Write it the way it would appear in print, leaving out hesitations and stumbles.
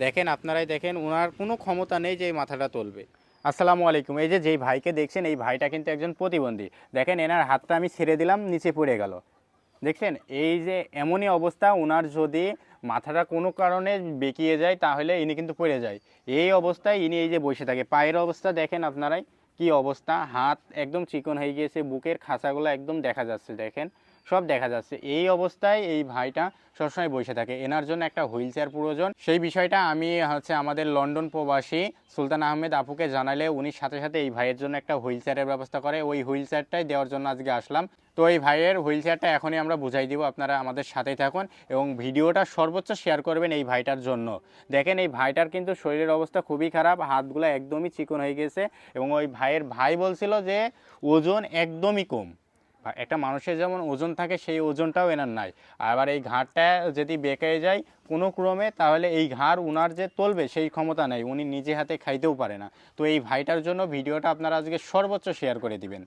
দেখেন আপনারাই দেখেন ওনার কোনো ক্ষমতা নেই যে এই মাথাটা তুলবে। আসসালামু আলাইকুম। এই যে যেই ভাইকে দেখছেন এই ভাইটা কিন্তু একজন প্রতিবন্ধী। দেখেন এনার হাতটা আমি ছেড়ে দিলাম, নিচে পড়ে গেল। দেখছেন এই যে এমনই অবস্থা, ওনার যদি মাথাটা কোনো কারণে বেঁকিয়ে যায় তাহলে ইনি কিন্তু পড়ে যায়। এই অবস্থায় ইনি এই যে বসে থাকে। পায়ের অবস্থা দেখেন আপনারাই কি অবস্থা, হাত একদম চিকন হয়ে গিয়েছে, বুকের খাঁচাগুলো একদম দেখা যাচ্ছে, দেখেন সব দেখা যাচ্ছে। এই অবস্থায় এই ভাইটা সবসময় বসে থাকে। এনার জন্য একটা হুইল চেয়ার প্রয়োজন। সেই বিষয়টা আমি আমাদের লন্ডন প্রবাসী সুলতান আহমেদ আপুকে জানালে উনি সাথে সাথে এই ভাইয়ের জন্য একটা হুইল চেয়ারের ব্যবস্থা করে। ওই হুইল চেয়ারটাই দেওয়ার জন্য আজকে আসলাম। তো এই ভাইয়ের হুইল চেয়ারটা এখনই আমরা বুঝাই দিব, আপনারা আমাদের সাথেই থাকুন এবং ভিডিওটা সর্বোচ্চ শেয়ার করবেন এই ভাইটার জন্য। দেখেন এই ভাইটার কিন্তু শরীরের অবস্থা খুবই খারাপ, হাতগুলো একদমই চিকন হয়ে গেছে এবং ওই ভাইয়ের ভাই বলছিল যে ওজন একদমই কম। একটা মানুষের যেমন ওজন থাকে সেই ওজনটাও এনার নাই। আবার এই ঘাড়টা যদি বেঁকে যায় কোনো ক্রমে তাহলে এই ঘাড় উনার যে তুলবে সেই ক্ষমতা নেই, উনি নিজে হাতে খাইতেও পারে না। তো এই ভাইটার জন্য ভিডিওটা আপনারা আজকে সর্বোচ্চ শেয়ার করে দিবেন।